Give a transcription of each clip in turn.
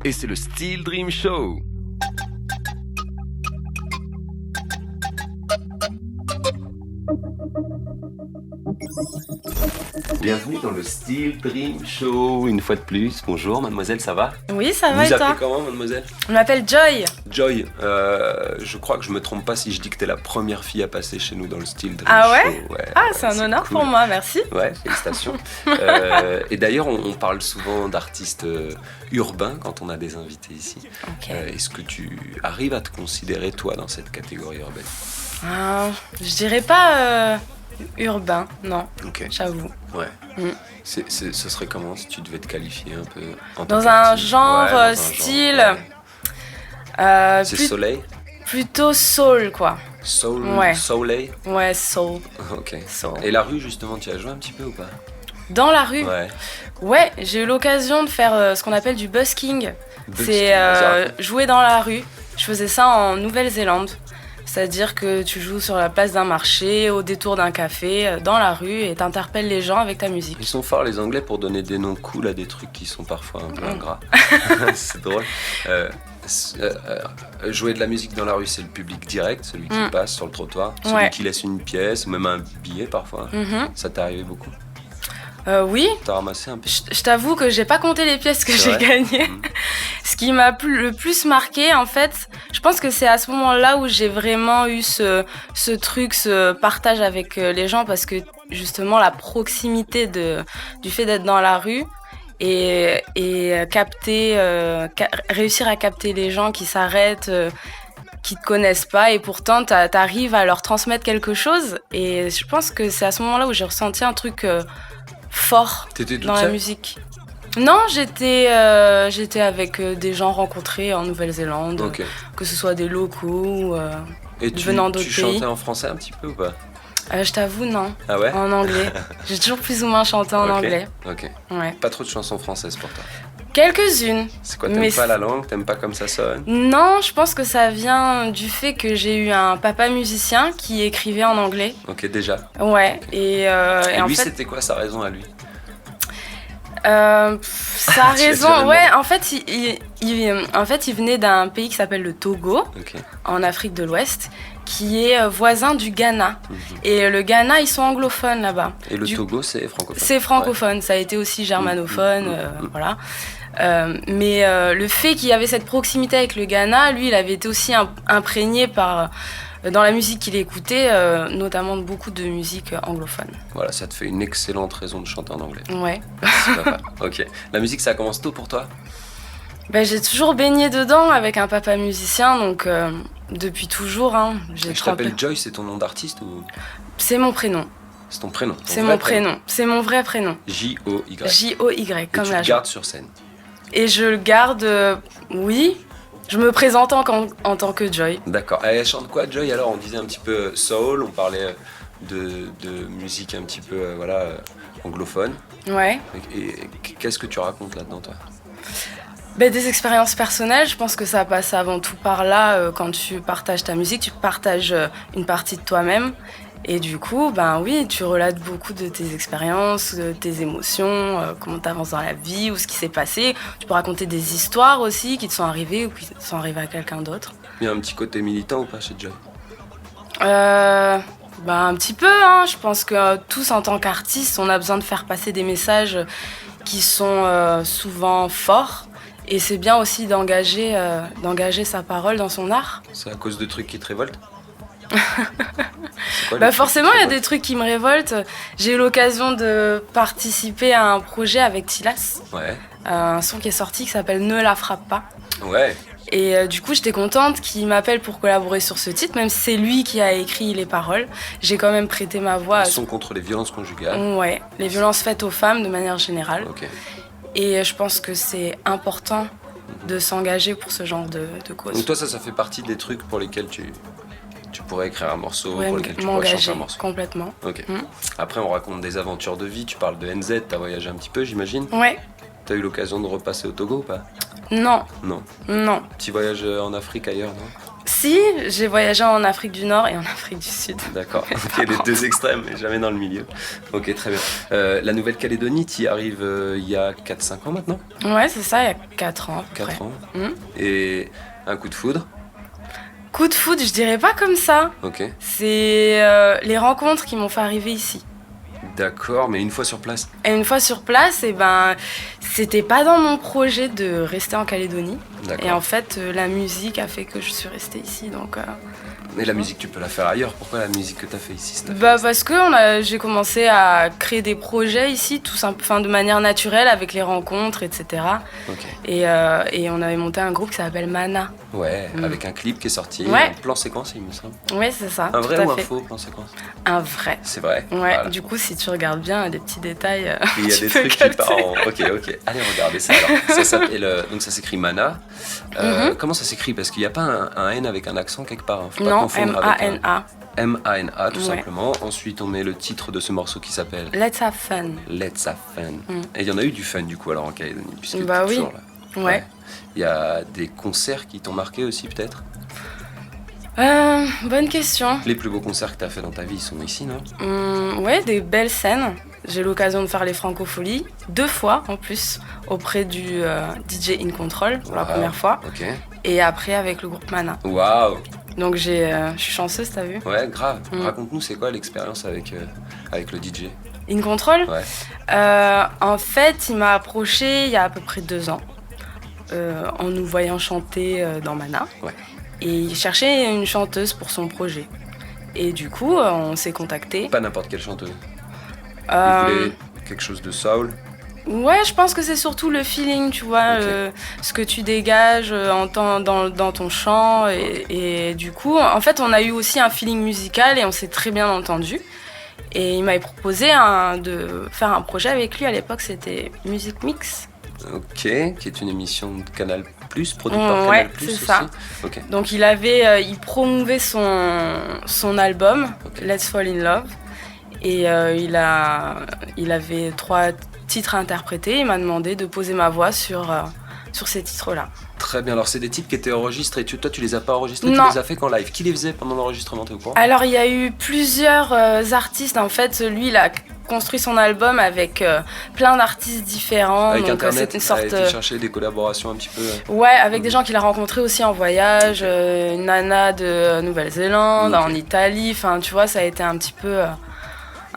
Et c'est le Steel Dream Show. Bienvenue dans le Steel Dream Show, une fois de plus. Bonjour mademoiselle, ça va? Oui, ça va et toi? toi? Vous appelez comment mademoiselle? On m'appelle Joy. Joy, je crois que je me trompe pas si je dis que t'es la première fille à passer chez nous dans le Steel Dream Ah Show. ouais? Ah, c'est un honneur cool. pour moi, merci. Ouais, félicitations. Et d'ailleurs, on parle souvent d'artistes urbains quand on a des invités ici. Okay. Est-ce que tu arrives à te considérer, toi, dans cette catégorie urbaine? Je dirais pas urbain, non, Ok. j'avoue. Ouais. Mm. Ce serait comment si tu devais te qualifier un peu en Dans tant un qu'artiste? genre, Ouais, dans un style... genre, ouais. C'est plus- soleil? Plutôt soul, quoi. Soul? Ouais. Soleil? Ouais, soul. Ok. Soul. Et la rue, justement, tu y as joué un petit peu ou pas? Dans la rue? Ouais. Ouais, j'ai eu l'occasion de faire ce qu'on appelle du busking. Busking, C'est vas-y, jouer dans la rue. Je faisais ça en Nouvelle-Zélande. C'est-à-dire que tu joues sur la place d'un marché, au détour d'un café, dans la rue, et t'interpelles les gens avec ta musique. Ils sont forts les Anglais pour donner des noms cool à des trucs qui sont parfois un peu ingrats. C'est drôle. Jouer de la musique dans la rue, c'est le public direct, celui qui passe sur le trottoir, celui qui laisse une pièce, même un billet parfois. Ça t'est arrivé beaucoup? Oui. T'as ramassé un peu? Je t'avoue que j'ai pas compté les pièces que j'ai gagnées. Ce qui m'a le plus marqué, en fait, je pense que c'est à ce moment-là où j'ai vraiment eu ce partage avec les gens, parce que justement la proximité du fait d'être dans la rue et réussir à capter les gens qui s'arrêtent, qui te connaissent pas, et pourtant t'arrives à leur transmettre quelque chose. Et je pense que c'est à ce moment-là où j'ai ressenti un truc fort dans la musique. Non, j'étais avec des gens rencontrés en Nouvelle-Zélande, que ce soit des locaux venant d'autres pays. Et tu chantais en français un petit peu ou pas? Je t'avoue, non. Ah ouais? En anglais. J'ai toujours plus ou moins chanté en anglais. Ok. Ouais. Pas trop de chansons françaises pour toi? Quelques-unes. C'est quoi, t'aimes pas la langue? T'aimes pas comme ça sonne? Non, je pense que ça vient du fait que j'ai eu un papa musicien qui écrivait en anglais. Ok, déjà. Ouais. Okay. Et lui, en fait, c'était quoi sa raison à lui? sa raison, ouais, en fait, il venait d'un pays qui s'appelle le Togo, en Afrique de l'Ouest, qui est voisin du Ghana. Et le Ghana, ils sont anglophones là-bas. Et le Togo, c'est francophone? C'est francophone, ouais. Ça a été aussi germanophone, voilà. Mais le fait qu'il y avait cette proximité avec le Ghana, lui, il avait été aussi imprégné dans la musique qu'il écoutait, notamment beaucoup de musique anglophone. Voilà, ça te fait une excellente raison de chanter en anglais. Ouais. C'est pas mal. Ok. La musique, ça commence tôt pour toi? Ben, j'ai toujours baigné dedans avec un papa musicien, donc depuis toujours. Je t'appelle Joy, c'est ton nom d'artiste ou? C'est mon prénom. C'est ton prénom? C'est mon prénom. C'est mon vrai prénom. J-O-Y. J-O-Y, comme la Et tu le gardes sur scène? Et je le garde, oui. Je me présente en tant que Joy. D'accord. Elle chante quoi, Joy? Alors, on disait un petit peu soul, on parlait de musique un petit peu anglophone. Ouais. Et qu'est-ce que tu racontes là-dedans, toi? Des expériences personnelles, je pense que ça passe avant tout par là. Quand tu partages ta musique, tu partages une partie de toi-même. Et du coup, oui, tu relates beaucoup de tes expériences, de tes émotions, comment tu avances dans la vie ou ce qui s'est passé. Tu peux raconter des histoires aussi qui te sont arrivées ou qui sont arrivées à quelqu'un d'autre. Il y a un petit côté militant ou pas chez Joy? Un petit peu, Je pense que tous, en tant qu'artistes, on a besoin de faire passer des messages qui sont souvent forts. Et c'est bien aussi d'engager sa parole dans son art. C'est à cause de trucs qui te révoltent? Forcément, il y a des trucs qui me révoltent. J'ai eu l'occasion de participer à un projet avec Tilas. Ouais. Un son qui est sorti qui s'appelle Ne la frappe pas. Ouais. Et du coup, j'étais contente qu'il m'appelle pour collaborer sur ce titre, même si c'est lui qui a écrit les paroles. J'ai quand même prêté ma voix. Un son contre les violences conjugales. Ouais, les violences faites aux femmes de manière générale. Ok. Et je pense que c'est important de s'engager pour ce genre de cause. Donc toi, ça fait partie des trucs pour lesquels tu pourrais écrire un morceau, pour lequel tu pourrais chanter un morceau? Complètement. Ok. Après, on raconte des aventures de vie. Tu parles de NZ, t'as voyagé un petit peu, j'imagine? Ouais. T'as eu l'occasion de repasser au Togo ou pas? Non. Non. Non. Petit voyage en Afrique ailleurs, non? Si, j'ai voyagé en Afrique du Nord et en Afrique du Sud. D'accord, ok, les deux extrêmes, mais jamais dans le milieu. Ok, très bien. La Nouvelle-Calédonie, tu y arrives il y a 4-5 ans maintenant? Ouais, c'est ça, il y a 4 ans. 4 ans. Et un coup de foudre? Coup de foudre, je dirais pas comme ça. Ok. C'est les rencontres qui m'ont fait arriver ici. D'accord, mais une fois sur place? Et une fois sur place, c'était pas dans mon projet de rester en Calédonie. D'accord. Et en fait, la musique a fait que je suis restée ici. Donc, Mais la musique, tu peux la faire ailleurs. Pourquoi la musique que tu as fait ici? Parce que j'ai commencé à créer des projets ici, de manière naturelle, avec les rencontres, etc. Okay. Et on avait monté un groupe qui s'appelle Mana. Ouais, avec un clip qui est sorti, ouais. Un plan séquence, il me semble. Ouais, c'est ça. Un vrai ou un faux plan séquence? Un vrai. C'est vrai. Ouais, voilà. Du coup, si tu regardes bien, il y a des petits détails. Il y a des trucs qui partent en... Ok. Allez, regardez ça alors. Donc ça s'écrit Mana. Comment ça s'écrit? Parce qu'il n'y a pas un N avec un accent quelque part. Hein. Faut non, pas M-A-N-A. M-A-N-A, tout simplement. Ensuite, on met le titre de ce morceau qui s'appelle Let's Have Fun. Let's Have Fun. Et il y en a eu du fun, du coup, alors en Calédonie, puisque oui. toujours là. Ouais. Il y a des concerts qui t'ont marqué aussi, peut-être? Bonne question. Les plus beaux concerts que tu as fait dans ta vie, ils sont ici, non? Ouais, des belles scènes. J'ai eu l'occasion de faire les Francopholies 2 fois en plus, auprès du DJ In Control pour la première fois. Ok. Et après avec le groupe Mana. Waouh! Donc je suis chanceuse, t'as vu? Ouais, grave. Raconte-nous, c'est quoi l'expérience avec le DJ? In Control? Ouais. En fait, il m'a approché il y a à peu près 2 ans, en nous voyant chanter dans Mana. Ouais. Et il cherchait une chanteuse pour son projet. Et du coup, on s'est contactés. Pas n'importe quelle chanteuse. Il voulait quelque chose de soul. Ouais, je pense que c'est surtout le feeling, tu vois, ce que tu dégages dans ton chant. Et du coup, en fait, on a eu aussi un feeling musical et on s'est très bien entendu. Et il m'avait proposé de faire un projet avec lui. À l'époque, c'était Music Mix. Ok, qui est une émission de Canal+, produite par Canal+. C'est aussi. ça. Okay. Donc il promouvait son album, Let's Fall in Love. Et il avait 3 titres à interpréter. Il m'a demandé de poser ma voix sur ces titres-là. Très bien, alors c'est des titres qui étaient enregistrés. Toi, tu les as pas enregistrés, non. Tu les as fait qu'en live. Qui les faisait pendant l'enregistrement, t'es au courant? Alors il y a eu plusieurs artistes. En fait, lui, il a construit son album avec plein d'artistes différents. Avec donc Internet, c'est une sorte. Tu cherchais des collaborations un petit peu. Ouais, avec des gens qu'il a rencontrés aussi en voyage, une nana de Nouvelle-Zélande, en Italie. Enfin, tu vois, ça a été un petit peu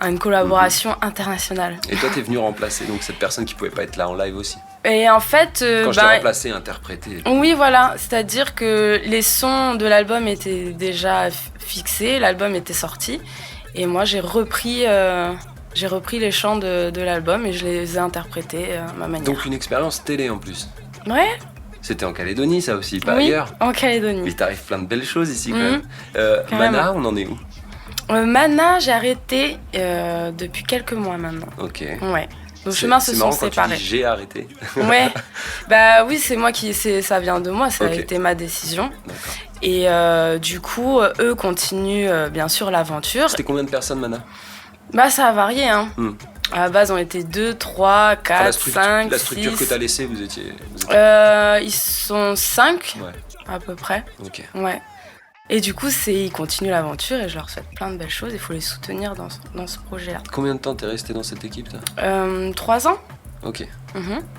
une collaboration internationale. Et toi, t'es venu remplacer donc cette personne qui pouvait pas être là en live aussi. Et en fait, quand je t'ai remplacé, interprété. Oui, voilà, c'est-à-dire que les sons de l'album étaient déjà fixés, l'album était sorti, et moi j'ai repris les chants de l'album et je les ai interprétés à ma manière. Donc une expérience télé en plus. Ouais. C'était en Calédonie, ça aussi, pas oui, ailleurs. En Calédonie. Il t'arrive plein de belles choses ici quand même. Mana, on en est où? Mana, j'ai arrêté depuis quelques mois maintenant. Ok. Ouais. Nos chemins se sont séparés. Quand tu dis j'ai arrêté. Ouais. Oui, c'est moi ça vient de moi, ça a été ma décision. D'accord. Et du coup, eux continuent bien sûr l'aventure. C'était combien de personnes, Mana? Ça a varié, hein. À la base, on était 2, 3, 4, 5, 6... La structure que t'as laissée, vous étiez... Ils sont 5, à peu près. Ok. Ouais. Et du coup, ils continuent l'aventure et je leur souhaite plein de belles choses. Il faut les soutenir dans ce projet-là. Combien de temps t'es resté dans cette équipe, toi? 3 ans. Ok.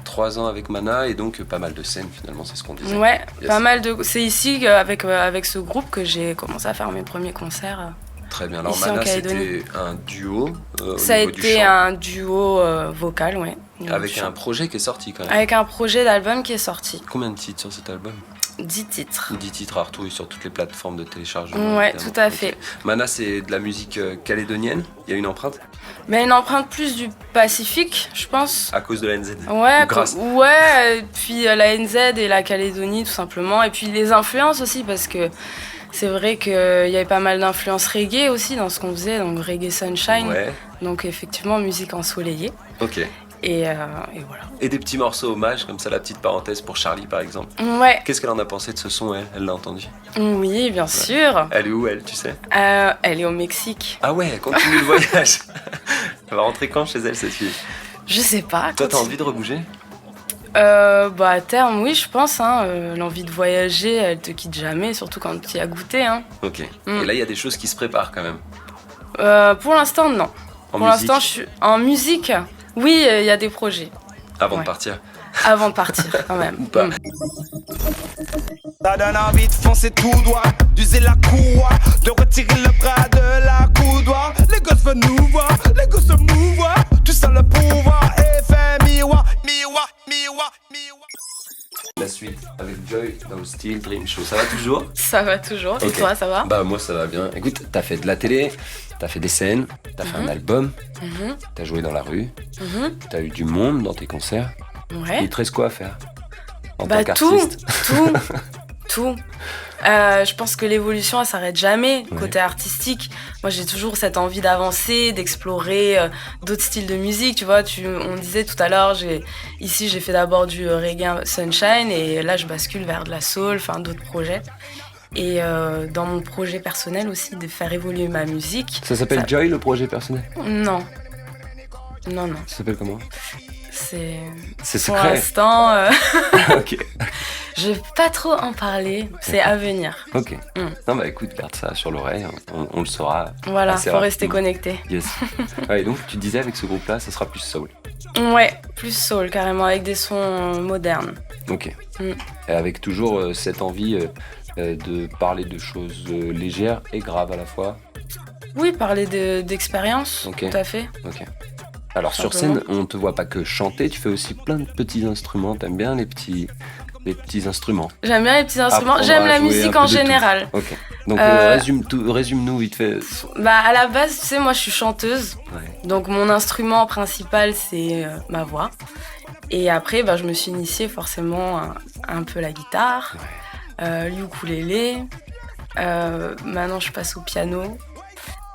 3 ans avec Mana et donc pas mal de scènes finalement, c'est ce qu'on disait. Ouais, pas mal de... C'est ici, avec ce groupe, que j'ai commencé à faire mes premiers concerts. Très bien. Alors Mana, c'était un duo Ça a été un duo vocal, ouais. Avec un projet qui est sorti quand même. Avec un projet d'album qui est sorti. Combien de titres sur cet album? 10 titres. 10 titres à retrouver sur toutes les plateformes de téléchargement. Ouais, tout à fait. Mana, c'est de la musique calédonienne. Il y a une empreinte? Mais une empreinte plus du Pacifique, je pense. À cause de la NZ? Ouais, puis la NZ et la Calédonie, tout simplement. Et puis les influences aussi, parce que c'est vrai qu'il y avait pas mal d'influences reggae aussi dans ce qu'on faisait, donc reggae sunshine. Ouais. Donc effectivement, musique ensoleillée. Ok. Et voilà. Et des petits morceaux hommages, comme ça, la petite parenthèse pour Charlie par exemple. Ouais. Qu'est-ce qu'elle en a pensé de ce son, elle? Elle l'a entendu? Oui, bien sûr. Elle est où, elle, tu sais? Elle est au Mexique. Ah ouais, continue le voyage. Elle va rentrer quand chez elle, cette fille? Je sais pas. Toi, t'as envie de rebouger? À terme, oui, je pense. L'envie de voyager, elle te quitte jamais, surtout quand tu y as goûté. Ok. Et là, il y a des choses qui se préparent quand même. Pour l'instant, non. En Pour musique l'instant, je suis en musique. Oui, il y a des projets. Avant de partir. Avant de partir, quand même. Ou pas. Ça donne envie de foncer tout droit, d'user la courroie, de retirer le bras de la coudoir. Les gosses veulent nous voir, les gosses se mouvoir. Tu sens le pouvoir, effet miroir, miroir, miroir, miroir. La suite avec Joy dans le Steel Dream Show, ça va toujours? Ça va toujours. Et Ok. toi, ça va? Bah moi ça va bien. Écoute, t'as fait de la télé, t'as fait des scènes, t'as fait un album, t'as joué dans la rue, t'as eu du monde dans tes concerts. Ouais. Il te reste quoi à faire en tant Tout, qu'artiste? tout. Je pense que l'évolution, elle s'arrête jamais Ouais. côté artistique. Moi, j'ai toujours cette envie d'avancer, d'explorer d'autres styles de musique. Tu vois, on disait tout à l'heure, ici, j'ai fait d'abord du reggae sunshine et là, je bascule vers de la soul, enfin d'autres projets. Et dans mon projet personnel aussi, de faire évoluer ma musique. Ça s'appelle Joy, le projet personnel? Non. Ça s'appelle comment? C'est C'est pour secret. l'instant, Ok. je vais pas trop en parler. C'est à venir. Ok. Non bah écoute, garde ça sur l'oreille, on le saura. Voilà, assez faut rester rapidement. connecté. Yes. Ouais, et donc tu disais avec ce groupe-là, ça sera plus soul. Ouais, plus soul carrément, avec des sons modernes. Ok. Mm. Et avec toujours cette envie de parler de choses légères et graves à la fois. Oui, parler d'expérience, Ok. tout à fait. Ok. Alors sur Simplement. scène, on te voit pas que chanter, tu fais aussi plein de petits instruments. T'aimes bien les petits instruments. J'aime bien les petits instruments, Apprendre j'aime à la jouer un musique peu en de tout. général. Ok. Donc Euh, résume-nous vite fait. À la base, tu sais, moi je suis chanteuse, Ouais. donc mon instrument principal c'est ma voix. Et après, je me suis initiée forcément un peu la guitare, l'ukulélé. Maintenant, je passe au piano.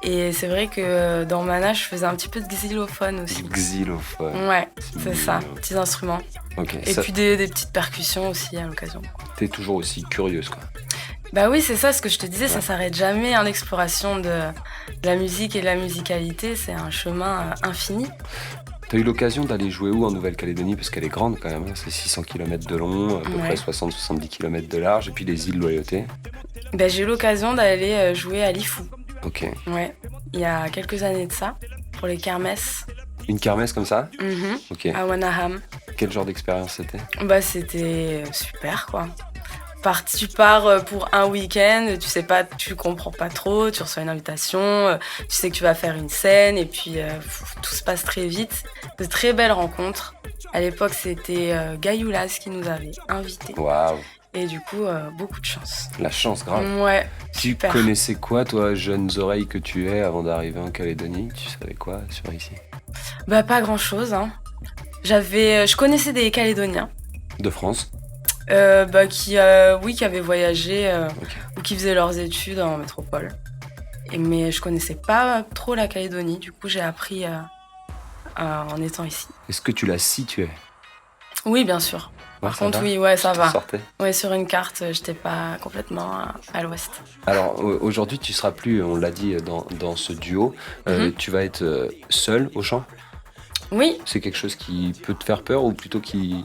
Et c'est vrai que dans Mana, je faisais un petit peu de xylophone aussi. Xylophone. Ouais, c'est ça, mignon. petits instruments. Ok. Et Ça, puis des petites percussions aussi à l'occasion. t'es toujours aussi curieuse quoi. Bah oui, c'est ça ce que je te disais, ça Ouais. s'arrête jamais. L'exploration de la musique et de la musicalité, c'est un chemin infini. T'as eu l'occasion d'aller jouer où en Nouvelle-Calédonie? Parce qu'elle est grande quand même, hein. C'est 600 km de long, à peu Ouais. près 60-70 km de large, et puis les îles Loyauté. J'ai eu l'occasion d'aller jouer à Lifou. Ok. Ouais, il y a quelques années de ça, pour les kermesses. Une kermesse comme ça? Mhm. Ok. À Wanaham. Quel genre d'expérience c'était? C'était super quoi. Tu pars pour un week-end, tu sais pas, tu comprends pas trop, tu reçois une invitation, tu sais que tu vas faire une scène et puis tout se passe très vite. De très belles rencontres. À l'époque, c'était Gaïoulas qui nous avait invités. Waouh, Et du coup, beaucoup de chance. la chance grave. Ouais, Tu super. connaissais quoi, toi, jeunes oreilles que tu es, avant d'arriver en Calédonie? Tu savais quoi sur ici? Pas grand-chose. Je connaissais des Calédoniens De France? qui avaient voyagé Ok. ou qui faisaient leurs études en métropole. Mais je connaissais pas trop la Calédonie. Du coup, j'ai appris en étant ici. Est-ce que tu la situais? Oui, bien sûr. Ouais, Par ça contre, va oui, ouais, ça Tu t'en va. sortais? Ouais, sur une carte, j'étais pas complètement à l'ouest. Alors aujourd'hui, tu seras plus, on l'a dit, dans ce duo. Tu vas être seul au chant. Oui, C'est quelque chose qui peut te faire peur ou plutôt qui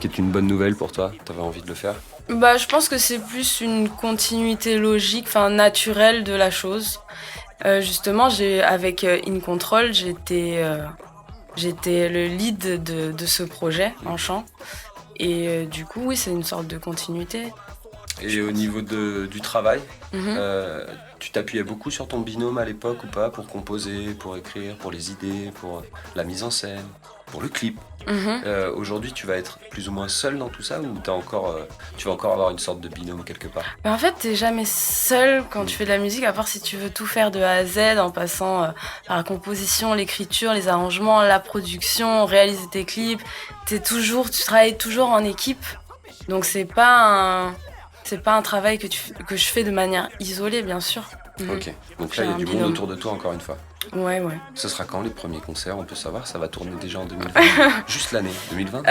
est une bonne nouvelle pour toi? T'avais envie de le faire? je pense que c'est plus une continuité logique, naturelle de la chose. Justement, avec In Control, j'étais le lead de ce projet en chant. Et du coup, oui, c'est une sorte de continuité. Et au niveau du travail, Mhm. tu t'appuyais beaucoup sur ton binôme à l'époque ou pas pour composer, pour écrire, pour les idées, pour la mise en scène, pour le clip? Mhm. Aujourd'hui, tu vas être plus ou moins seul dans tout ça ou tu vas encore avoir une sorte de binôme quelque part? En fait, t'es jamais seul quand tu fais de la musique, à part si tu veux tout faire de A à Z en passant par la composition, l'écriture, les arrangements, la production, réaliser tes clips. Tu travailles toujours en équipe. Donc c'est pas un travail que je fais de manière isolée, bien sûr. Mhm. Ok, donc J'ai là il y a un du monde binôme. autour de toi encore une fois. Ouais. Ce sera quand les premiers concerts? On peut savoir, ça va tourner déjà en 2020? Juste l'année 2020?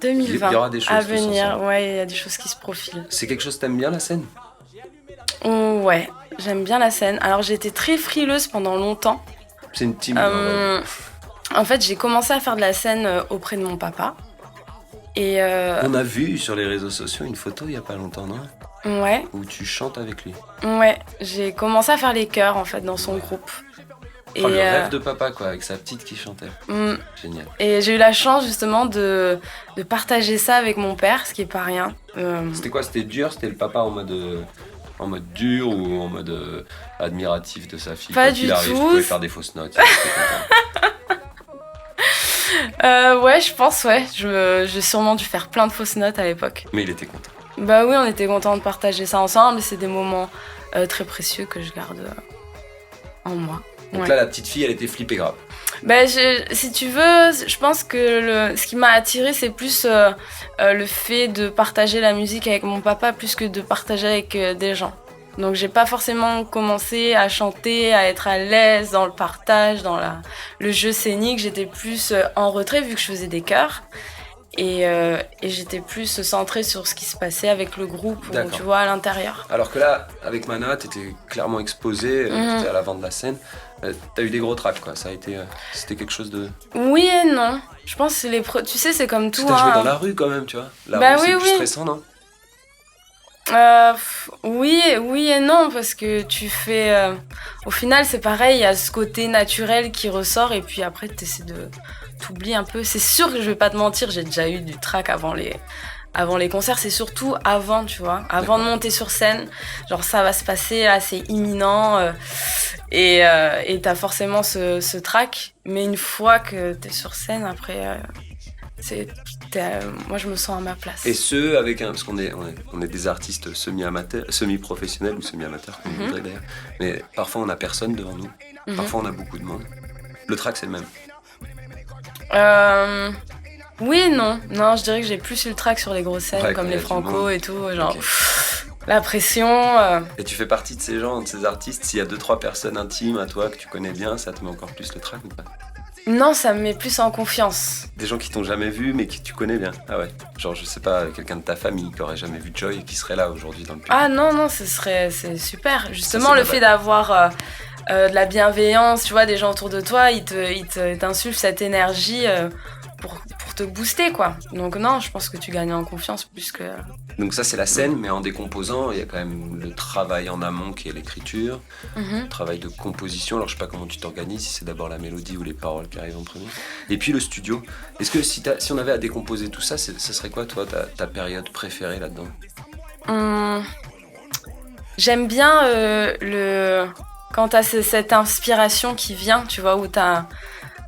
2020. Il y aura des choses à tous venir. ensemble. Ouais, il y a des choses qui se profilent. C'est quelque chose, t'aimes bien la scène? Ouais, j'aime bien la scène. Alors j'ai été très frileuse pendant longtemps. C'est une team. En fait, j'ai commencé à faire de la scène auprès de mon papa. Et On a vu sur les réseaux sociaux une photo il y a pas longtemps, non? ouais, Où tu chantes avec lui. ouais, j'ai commencé à faire les chœurs en fait dans son groupe. Oh, le rêve de papa, quoi, avec sa petite qui chantait. Génial. Et j'ai eu la chance justement de partager ça avec mon père, ce qui est pas rien. C'était quoi? C'était dur? C'était le papa en mode dur ou en mode admiratif de sa fille? Pas Quoi du qu'il arrive, tout. je pouvais faire des fausses notes. Il était content. Ouais, je pense, ouais. J'ai sûrement dû faire plein de fausses notes à l'époque. Mais il était content. Bah oui, on était contents de partager ça ensemble. C'est des moments très précieux que je garde en moi. Donc Ouais. là, la petite fille, elle était flippée grave. Bah, si tu veux, je pense que ce qui m'a attirée, c'est plus le fait de partager la musique avec mon papa plus que de partager avec des gens. Donc j'ai pas forcément commencé à chanter, à être à l'aise dans le partage, dans le jeu scénique. J'étais plus en retrait vu que je faisais des chœurs. Et j'étais plus centrée sur ce qui se passait avec le groupe, ou, D'accord. tu vois, à l'intérieur. Alors que là, avec Mana, t'étais clairement exposée, t'étais à l'avant de la scène. T'as eu des gros tracks, quoi. Ça a été, c'était quelque chose de. Oui et non. Je pense que tu sais, c'est comme tout. Parce que t'as joué hein. dans la rue quand même, tu vois. La Bah rue, c'est oui, plus oui. stressant, non? Oui et non, parce que tu fais... au final, c'est pareil, il y a ce côté naturel qui ressort, et puis après, tu essaies de t'oublier un peu. C'est sûr que je vais pas te mentir, j'ai déjà eu du trac avant les concerts, c'est surtout avant, tu vois, avant de monter sur scène. Genre, ça va se passer, là, c'est imminent, et t'as forcément ce trac. Mais une fois que t'es sur scène, après, moi, je me sens à ma place. Et ce, avec parce qu'on est des artistes semi-amateurs, semi-professionnels ou semi-amateurs, comme on dirait d'ailleurs. Mais parfois, on a personne devant nous. Parfois, on a beaucoup de monde. Le track, c'est le même. Oui et non. Non, je dirais que j'ai plus eu le track sur les grosses scènes, Ouais, comme quand les il y a du Franco monde. et tout. Genre, Ok. la pression. Et tu fais partie de ces gens, de ces artistes. S'il y a 2-3 personnes intimes à toi que tu connais bien, ça te met encore plus le track ou pas? Non, ça me met plus en confiance. Des gens qui t'ont jamais vu mais que tu connais bien. Ah ouais. Genre, je sais pas, quelqu'un de ta famille qui aurait jamais vu Joy et qui serait là aujourd'hui dans le public. Ah non, c'est super. Justement, c'est le pas fait mal. d'avoir de la bienveillance, tu vois, des gens autour de toi, ils t'insufflent cette énergie pour te booster, quoi. Donc non, je pense que tu gagnes en confiance plus que... Donc ça, c'est la scène, mais en décomposant, il y a quand même le travail en amont qui est l'écriture, le travail de composition. Alors, je sais pas comment tu t'organises, si c'est d'abord la mélodie ou les paroles qui arrivent en premier. Et puis le studio. Est-ce que si on avait à décomposer tout ça, ce serait quoi, toi, ta période préférée là-dedans? J'aime bien quand t'as cette inspiration qui vient, tu vois, où t'as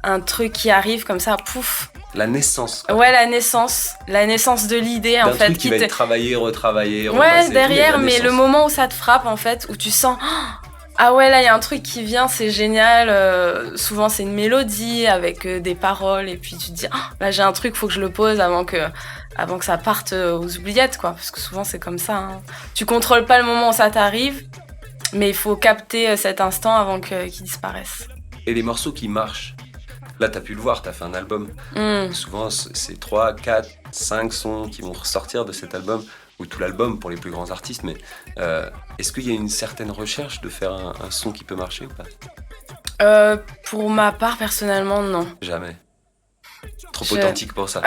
un truc qui arrive comme ça, pouf. La naissance. Quoi. Ouais, la naissance de l'idée, en D'un fait. truc qui va être travaillé, retravaillé, repassé, ouais, tout, derrière, la mais naissance. le moment où ça te frappe, en fait, où tu sens... Ah ouais, là, il y a un truc qui vient, c'est génial. Souvent, c'est une mélodie avec des paroles, et puis tu te dis, là, j'ai un truc, faut que je le pose avant que ça parte aux oubliettes, quoi. Parce que souvent, c'est comme ça. Hein. Tu contrôles pas le moment où ça t'arrive, mais il faut capter cet instant avant qu'il disparaisse. Et les morceaux qui marchent. Là, t'as pu le voir, t'as fait un album. Souvent, c'est 3, 4, 5 sons qui vont ressortir de cet album, ou tout l'album pour les plus grands artistes, mais est-ce qu'il y a une certaine recherche de faire un son qui peut marcher ou pas? Pour ma part, personnellement, non. Jamais. Trop authentique pour ça.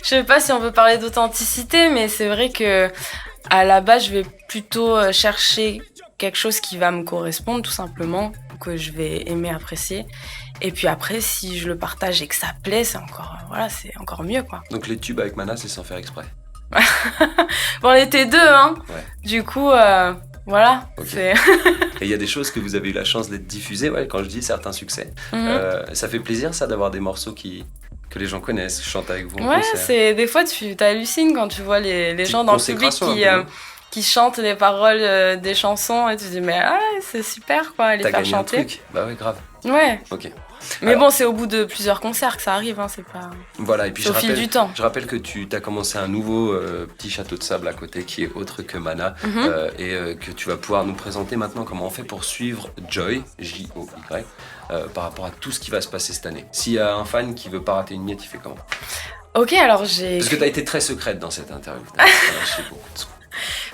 Je sais pas si on peut parler d'authenticité, mais c'est vrai que à la base, je vais plutôt chercher quelque chose qui va me correspondre, tout simplement, que je vais aimer, apprécier. Et puis après, si je le partage et que ça plaît, c'est encore mieux, quoi. Donc les tubes avec Mana, c'est sans faire exprès. Bon, on était deux, hein. Ouais. Du coup, voilà. Ok. C'est... Et il y a des choses que vous avez eu la chance d'être diffusées, ouais, quand je dis certains succès. Ça fait plaisir, ça, d'avoir des morceaux que les gens connaissent, chantent avec vous en Ouais, concert. des fois, tu t'hallucines quand tu vois les gens dans le public consécration, qui chantent les paroles des chansons, et tu te dis, mais c'est super, quoi, les T'as faire gagné chanter. un truc? Bah ouais, grave. Ouais. Ok. Mais Alors- bon, c'est au bout de plusieurs concerts que ça arrive, hein, c'est pas... Voilà, et puis C'est au fil du temps. je rappelle que tu as commencé un nouveau petit château de sable à côté qui est autre que Mana et que tu vas pouvoir nous présenter maintenant comment on fait pour suivre Joy, J-O-Y, par rapport à tout ce qui va se passer cette année. S'il y a un fan qui veut pas rater une miette, il fait comment? Ok, alors j'ai... Parce que tu as été très secrète dans cette interview. T'as lâché beaucoup de sons.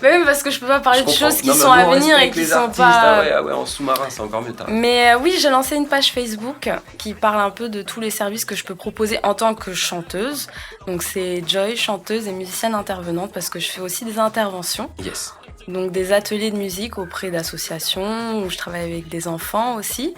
Mais oui, parce que je peux pas parler de choses qui sont à venir et qui sont artistes, pas. Ah ouais, en sous-marin, c'est encore mieux. Mais oui, j'ai lancé une page Facebook qui parle un peu de tous les services que je peux proposer en tant que chanteuse. Donc c'est Joy, chanteuse et musicienne intervenante, parce que je fais aussi des interventions. Yes. Donc des ateliers de musique auprès d'associations où je travaille avec des enfants aussi.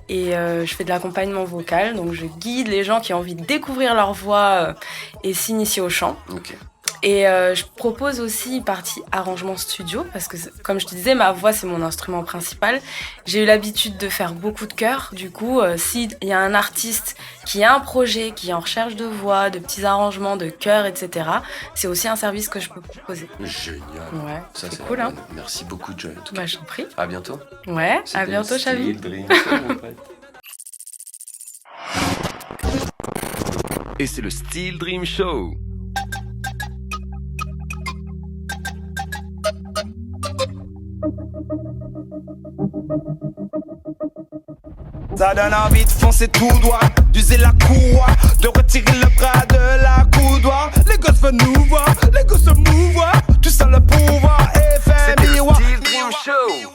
Et je fais de l'accompagnement vocal, donc je guide les gens qui ont envie de découvrir leur voix et s'initier au chant. Ok. Et je propose aussi une partie arrangement studio, parce que comme je te disais, ma voix c'est mon instrument principal. J'ai eu l'habitude de faire beaucoup de chœurs. Du coup, s'il y a un artiste qui a un projet, qui est en recherche de voix, de petits arrangements, de chœurs, etc., c'est aussi un service que je peux proposer. Génial. Ouais, Ça, c'est cool, hein. Merci beaucoup, Joy. En tout Bah, cas. je t'en prie. À bientôt. Ouais, C'était à bientôt, Chavi. Steel Dream Show, mon pote. Et c'est le Steel Dream Show. Ça donne envie de foncer tout droit, d'user la courroie, de retirer le bras de la coudoir. Les gosses veulent nous voir, les gosses se mouvoir, tu sens le pouvoir et fait miroir. Steel Dream Show.